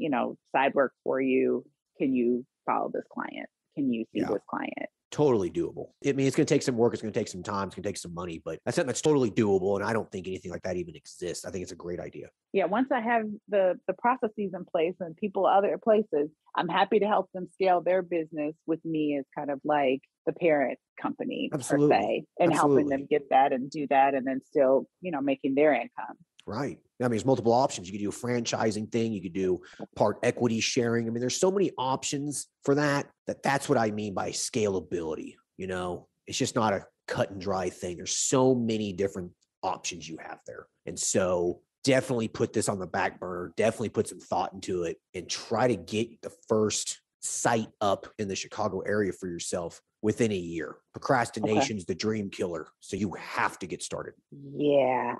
side work for you. Can you follow this client? Can you see this client? Totally doable. I mean, it's going to take some work. It's going to take some time. It's going to take some money, but that's something that's totally doable. And I don't think anything like that even exists. I think it's a great idea. Yeah. Once I have the processes in place and people other places, I'm happy to help them scale their business with me as kind of like the parent company, per se, and helping them get that and do that. And then still, making their income. Right. I mean, there's multiple options. You could do a franchising thing. You could do part equity sharing. I mean, there's so many options for that's what I mean by scalability. It's just not a cut and dry thing. There's so many different options you have there. And so definitely put this on the back burner, definitely put some thought into it, and try to get the first site up in the Chicago area for yourself within a year. Procrastination's the dream killer. So you have to get started. Yeah,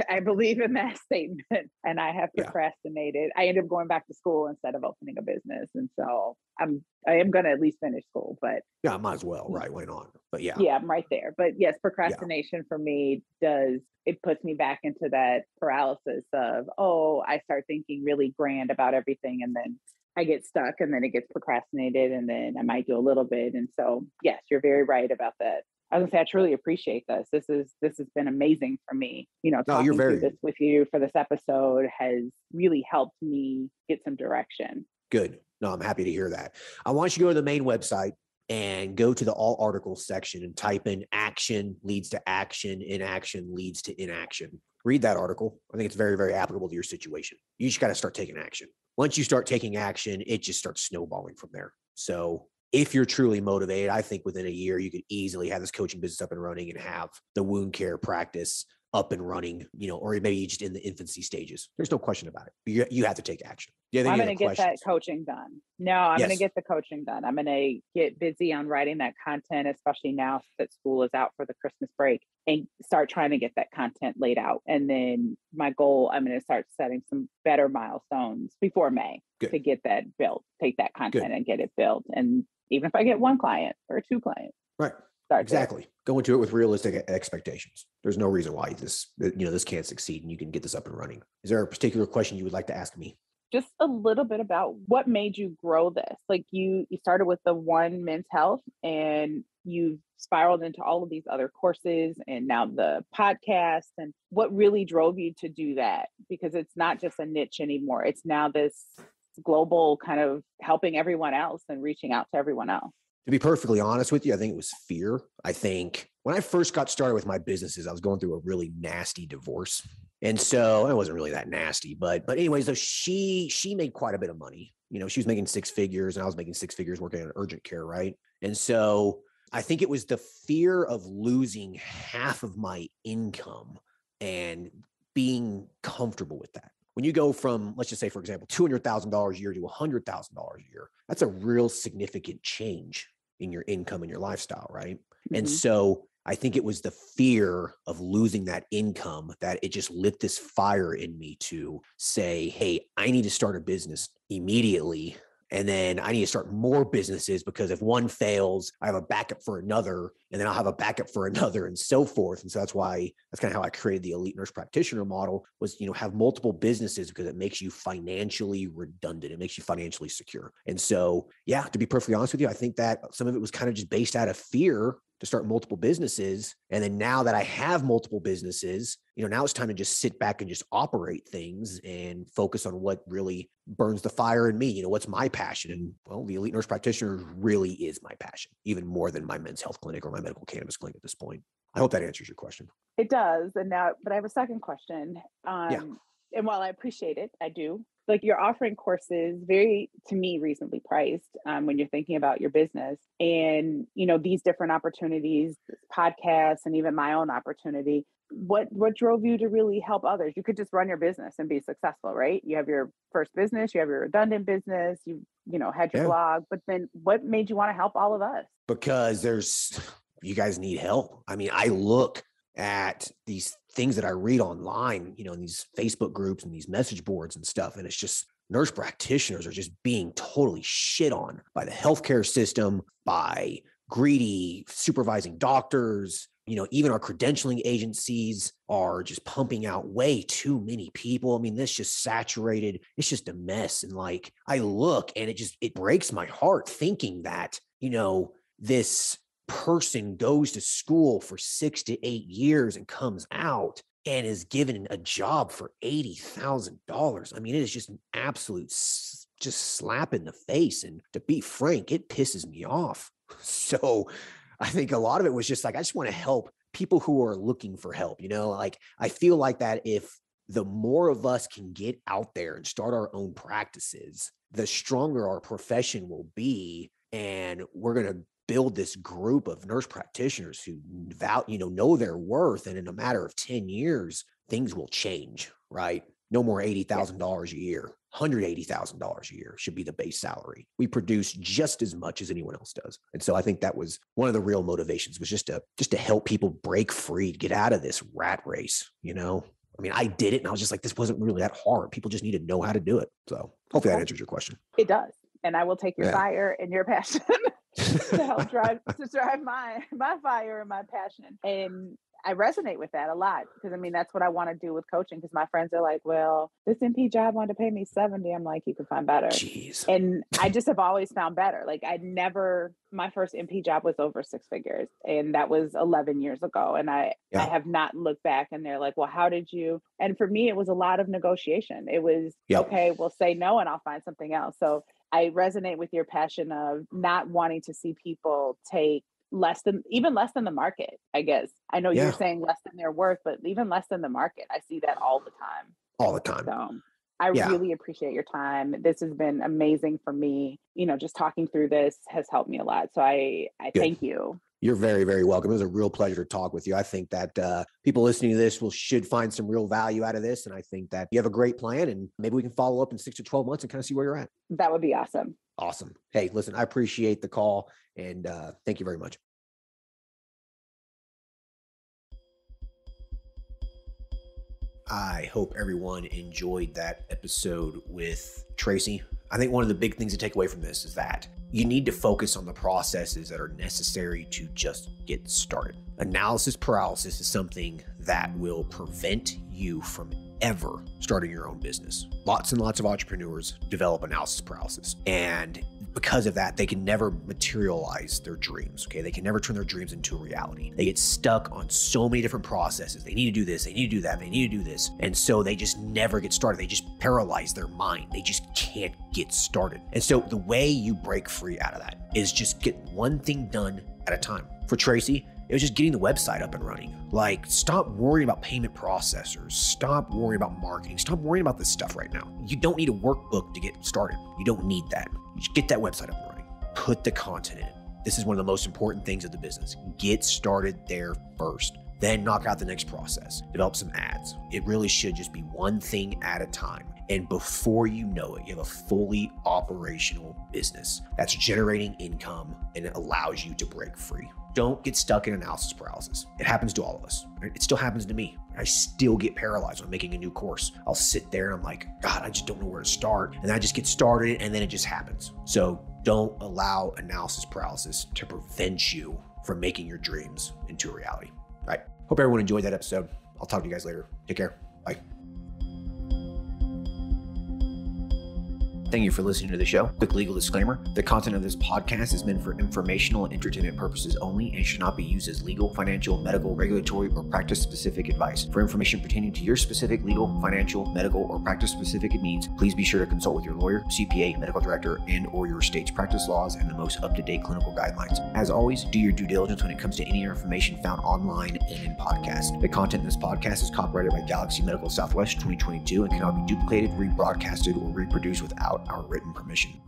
I believe in that statement, and I have procrastinated. I ended up going back to school instead of opening a business, and so I am going to at least finish school. But yeah, might as well, right? Why not? But yeah, I'm right there. But yes, procrastination for me it puts me back into that paralysis of, I start thinking really grand about everything, and then I get stuck, and then it gets procrastinated, and then I might do a little bit. And so, yes, you're very right about that. I was gonna say, I truly appreciate this. This has been amazing for me. Talking through this with you for this episode has really helped me get some direction. Good. No, I'm happy to hear that. I want you to go to the main website and go to the all articles section and type in action leads to action, inaction leads to inaction. Read that article. I think it's very, very applicable to your situation. You just got to start taking action. Once you start taking action, it just starts snowballing from there. So if you're truly motivated, I think within a year, you could easily have this coaching business up and running and have the wound care practice up and running, or maybe just in the infancy stages. There's no question about it. You have to take action. I'm going to get that coaching done. No, I'm going to get the coaching done. I'm going to get busy on writing that content, especially now that school is out for the Christmas break, and start trying to get that content laid out. And then my goal, I'm going to start setting some better milestones before May to get that built, take that content and get it built. And even if I get one client or two clients. Right. Exactly. Go into it with realistic expectations. There's no reason why this can't succeed, and you can get this up and running. Is there a particular question you would like to ask me? Just a little bit about what made you grow this. Like you started with the one men's health, and you've spiraled into all of these other courses, and now the podcast. And what really drove you to do that? Because it's not just a niche anymore. It's now this global kind of helping everyone else and reaching out to everyone else. To be perfectly honest with you, I think it was fear. I think when I first got started with my businesses, I was going through a really nasty divorce. And so it wasn't really that nasty, but anyways, though she made quite a bit of money. She was making six figures, and I was making six figures working in urgent care. Right. And so I think it was the fear of losing half of my income and being comfortable with that. When you go from, let's just say, for example, $200,000 a year to $100,000 a year, that's a real significant change in your income and your lifestyle, right? Mm-hmm. And so I think it was the fear of losing that income that it just lit this fire in me to say, hey, I need to start a business immediately. And then I need to start more businesses, because if one fails, I have a backup for another, and then I'll have a backup for another, and so forth. And so that's kind of how I created the elite nurse practitioner model, was, have multiple businesses, because it makes you financially redundant. It makes you financially secure. And so, to be perfectly honest with you, I think that some of it was kind of just based out of fear to start multiple businesses. And then now that I have multiple businesses, now it's time to just sit back and just operate things and focus on what really burns the fire in me. What's my passion? And well, the elite nurse practitioner really is my passion, even more than my men's health clinic or my medical cannabis clinic at this point. I hope that answers your question. It does. But I have a second question. And while I appreciate it, I do. Like, you're offering courses very, to me, reasonably priced when you're thinking about your business, and these different opportunities, podcasts, and even my own opportunity. What drove you to really help others? You could just run your business and be successful, right? You have your first business, you have your redundant business, you had your blog, but then what made you want to help all of us? Because you guys need help. I mean, I look at these things that I read online, in these Facebook groups and these message boards and stuff. And it's just nurse practitioners are just being totally shit on by the healthcare system, by greedy supervising doctors. Even our credentialing agencies are just pumping out way too many people. I mean, this just saturated. It's just a mess. And like, I look and it breaks my heart thinking that, this person goes to school for 6 to 8 years and comes out and is given a job for $80,000. I mean, it is just an absolute just slap in the face. And to be frank, it pisses me off. So I think a lot of it was just like, I just want to help people who are looking for help. Like, I feel like that if the more of us can get out there and start our own practices, the stronger our profession will be. And we're going to build this group of nurse practitioners who know their worth. And in a matter of 10 years, things will change, right? No more $80,000 a year. $180,000 a year should be the base salary. We produce just as much as anyone else does. And so I think that was one of the real motivations, was just to help people break free, get out of this rat race, I mean, I did it and I was just like, this wasn't really that hard. People just need to know how to do it. So hopefully that answers your question. It does. And I will take your fire and your passion to help drive my fire and my passion. And I resonate with that a lot, because I mean, that's what I want to do with coaching. Because my friends are like, well, this MP job wanted to pay me 70. I'm like, you can find better. Jeez. And I just have always found better. Like my first MP job was over 6 figures, and that was 11 years ago. And I have not looked back, and they're like, well, how did you? And for me, it was a lot of negotiation. It was, okay, we'll say no and I'll find something else. So I resonate with your passion of not wanting to see people take less than the market, I guess. I know you're saying less than their worth, but even less than the market. I see that all the time. So I really appreciate your time. This has been amazing for me. Just talking through this has helped me a lot. So I thank you. You're very, very welcome. It was a real pleasure to talk with you. I think that people listening to this should find some real value out of this. And I think that you have a great plan, and maybe we can follow up in 6 to 12 months and kind of see where you're at. That would be awesome. Awesome. Hey, listen, I appreciate the call, and thank you very much. I hope everyone enjoyed that episode with Tracie. I think one of the big things to take away from this is that you need to focus on the processes that are necessary to just get started. Analysis paralysis is something that will prevent you from ever starting your own business. Lots and lots of entrepreneurs develop analysis paralysis, and because of that, they can never materialize their dreams. Okay, they can never turn their dreams into a reality. They get stuck on so many different processes. They need to do this, they need to do that, they need to do this, and so they just never get started. They just paralyze their mind. They just can't get started. And so the way you break free out of that is just get one thing done at a time. For Tracie, it was just getting the website up and running. Like, stop worrying about payment processors. Stop worrying about marketing. Stop worrying about this stuff right now. You don't need a workbook to get started. You don't need that. You just get that website up and running. Put the content in. This is one of the most important things of the business. Get started there first. Then knock out the next process. Develop some ads. It really should just be one thing at a time. And before you know it, you have a fully operational business that's generating income, and it allows you to break free. Don't get stuck in analysis paralysis. It happens to all of us. Right? It still happens to me. I still get paralyzed when I'm making a new course. I'll sit there and I'm like, God, I just don't know where to start. And then I just get started, and then it just happens. So don't allow analysis paralysis to prevent you from making your dreams into a reality. All right. Hope everyone enjoyed that episode. I'll talk to you guys later. Take care. Bye. Thank you for listening to the show. Quick legal disclaimer. The content of this podcast is meant for informational and entertainment purposes only and should not be used as legal, financial, medical, regulatory, or practice-specific advice. For information pertaining to your specific legal, financial, medical, or practice-specific needs, please be sure to consult with your lawyer, CPA, medical director, and or your state's practice laws and the most up-to-date clinical guidelines. As always, do your due diligence when it comes to any information found online and in podcasts. The content in this podcast is copyrighted by Galaxy Medical Southwest 2022 and cannot be duplicated, rebroadcasted, or reproduced without our written permission.